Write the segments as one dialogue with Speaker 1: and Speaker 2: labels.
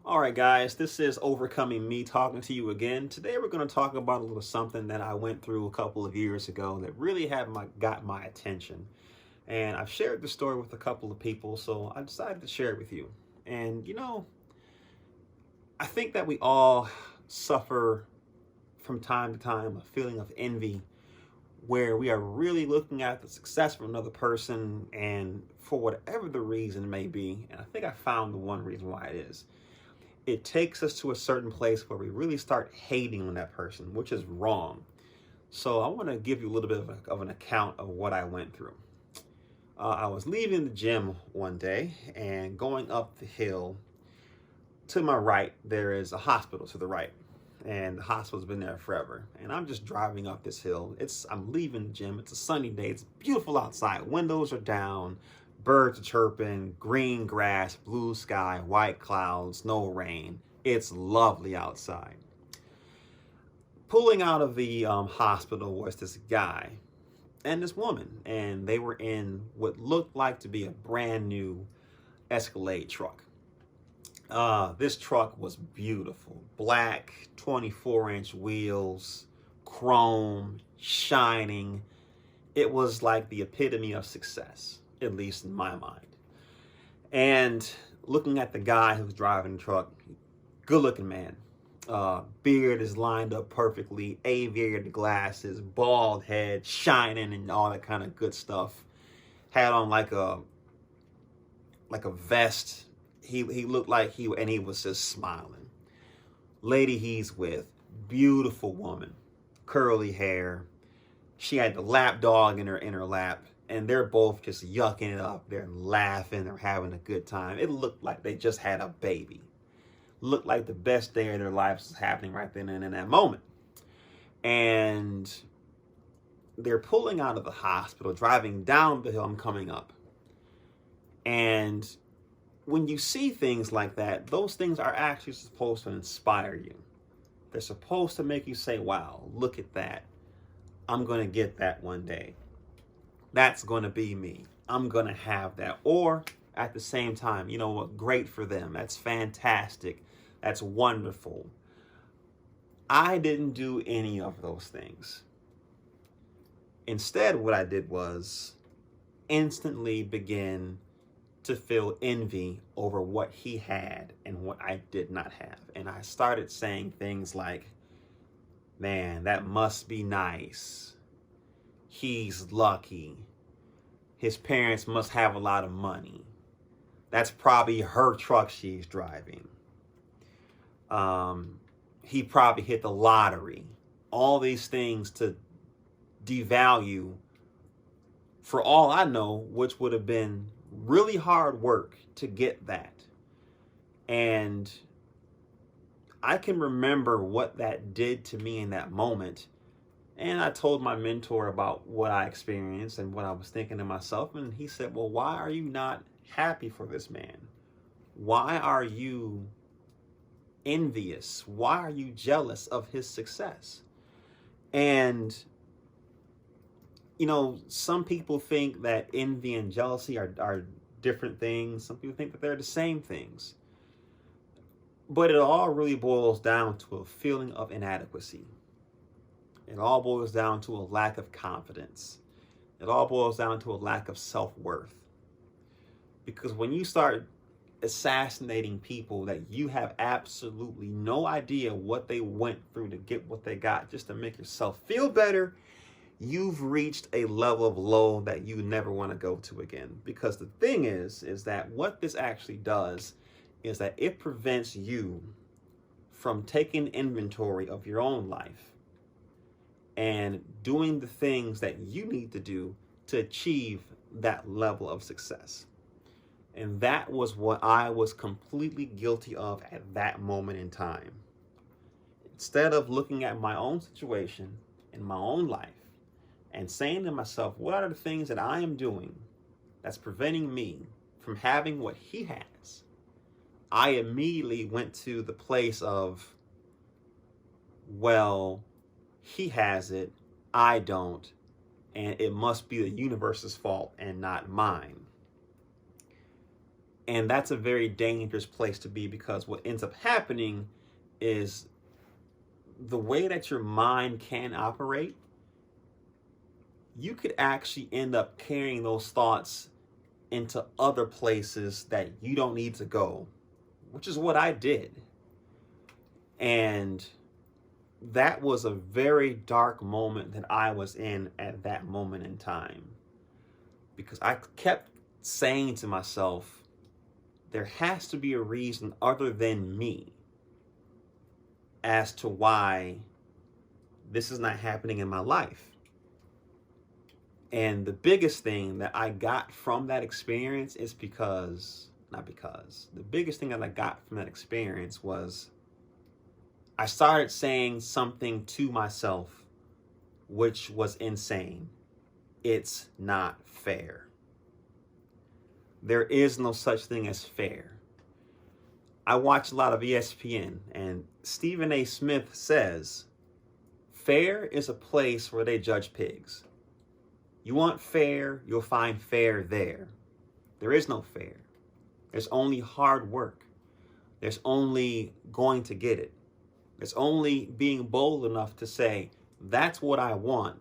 Speaker 1: All right, guys, this is Overcoming Me talking to you again. Today, we're going to talk about a little something that I went through a couple of years ago that really got my attention. And I've shared the story with a couple of people, so I decided to share it with you. And I think that we all suffer from time to time a feeling of envy where we are really looking at the success of another person, and for whatever the reason may be, and I think I found the one reason why it is. It takes us to a certain place where we really start hating on that person, which is wrong. So I want to give you a little bit of an account of what I went through. I was leaving the gym one day and going up the hill. To my right, there is a hospital to the right. And the hospital's been there forever. And I'm just driving up this hill. I'm leaving the gym. It's a sunny day. It's beautiful outside. Windows are down. Birds are chirping, green grass, blue sky, white clouds, no rain. It's lovely outside. Pulling out of the hospital was this guy and this woman, and they were in what looked like to be a brand new Escalade truck. This truck was beautiful. Black, 24-inch wheels, chrome, shining. It was like the epitome of success, at least in my mind. And looking at the guy who's driving the truck, good looking man. Beard is lined up perfectly, aviator glasses, bald head, shining and all that kind of good stuff. Had on like a vest. He looked like he was just smiling. Lady he's with, beautiful woman, curly hair. She had the lap dog in her lap, and they're both just yucking it up. They're laughing, they're having a good time. It looked like they just had a baby. Looked like the best day of their lives was happening right then and in that moment. And they're pulling out of the hospital, driving down the hill. I'm coming up. And when you see things like that, those things are actually supposed to inspire you. They're supposed to make you say, wow, look at that. I'm going to get that one day. That's going to be me. I'm going to have that. Or at the same time, you know what? Great for them. That's fantastic. That's wonderful. I didn't do any of those things. Instead, what I did was instantly begin to feel envy over what he had and what I did not have. And I started saying things like, man, that must be nice. He's lucky. His parents must have a lot of money. That's probably her truck she's driving. He probably hit the lottery. All these things to devalue, for all I know, which would have been really hard work to get that. And I can remember what that did to me in that moment. And I told my mentor about what I experienced and what I was thinking to myself. And he said, well, why are you not happy for this man? Why are you envious? Why are you jealous of his success? And, some people think that envy and jealousy are different things. Some people think that they're the same things. But it all really boils down to a feeling of inadequacy. It all boils down to a lack of confidence. It all boils down to a lack of self-worth. Because when you start assassinating people that you have absolutely no idea what they went through to get what they got just to make yourself feel better, you've reached a level of low that you never want to go to again. Because the thing is that what this actually does is that it prevents you from taking inventory of your own life and doing the things that you need to do to achieve that level of success. And that was what I was completely guilty of at that moment in time. Instead of looking at my own situation in my own life and saying to myself, what are the things that I am doing that's preventing me from having what he has? I immediately went to the place of, well, he has it, I don't, and it must be the universe's fault and not mine. And that's a very dangerous place to be, because what ends up happening is the way that your mind can operate, you could actually end up carrying those thoughts into other places that you don't need to go, which is what I did. And that was a very dark moment that I was in at that moment in time, because I kept saying to myself, there has to be a reason other than me as to why this is not happening in my life. And the biggest thing that I got from that experience is the biggest thing that I got from that experience was I started saying something to myself, which was insane. It's not fair. There is no such thing as fair. I watch a lot of ESPN, and Stephen A. Smith says, fair is a place where they judge pigs. You want fair, you'll find fair there. There is no fair. There's only hard work. There's only going to get it. There's only being bold enough to say, that's what I want,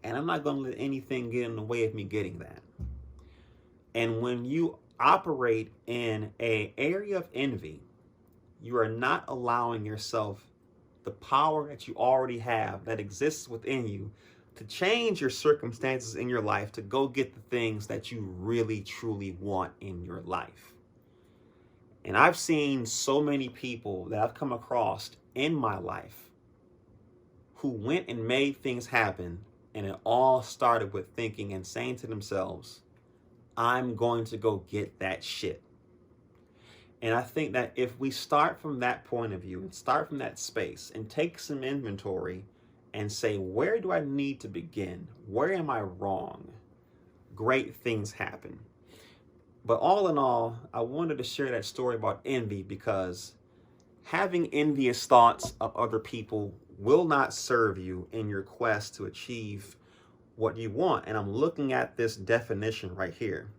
Speaker 1: and I'm not going to let anything get in the way of me getting that. And when you operate in an area of envy, you are not allowing yourself the power that you already have that exists within you to change your circumstances in your life to go get the things that you really, truly want in your life. And I've seen so many people that I've come across in my life who went and made things happen, and it all started with thinking and saying to themselves, I'm going to go get that shit. And I think that if we start from that point of view and start from that space and take some inventory and say, where do I need to begin? Where am I wrong? Great things happen. But all in all, I wanted to share that story about envy, because having envious thoughts of other people will not serve you in your quest to achieve what you want. And I'm looking at this definition right here.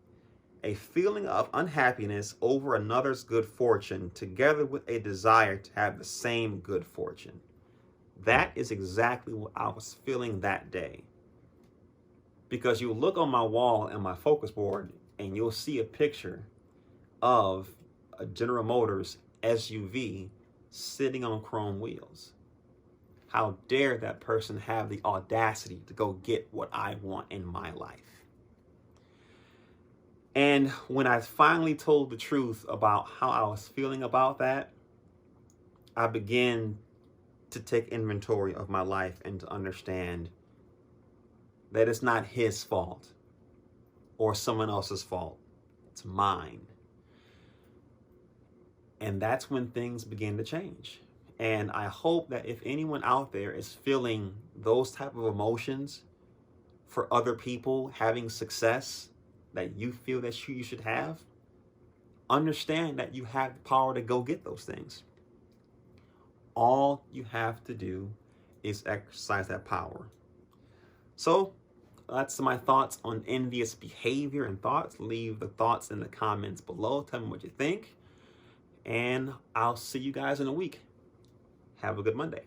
Speaker 1: A feeling of unhappiness over another's good fortune, together with a desire to have the same good fortune. That is exactly what I was feeling that day. Because you look on my wall and my focus board, and you'll see a picture of a General Motors SUV sitting on chrome wheels. How dare that person have the audacity to go get what I want in my life? And when I finally told the truth about how I was feeling about that, I began to take inventory of my life and to understand that it's not his fault or someone else's fault. It's mine. And that's when things begin to change. And I hope that if anyone out there is feeling those type of emotions for other people having success that you feel that you should have, understand that you have the power to go get those things. All you have to do is exercise that power. So that's my thoughts on envious behavior and thoughts. Leave the thoughts in the comments below. Tell me what you think. And I'll see you guys in a week. Have a good Monday.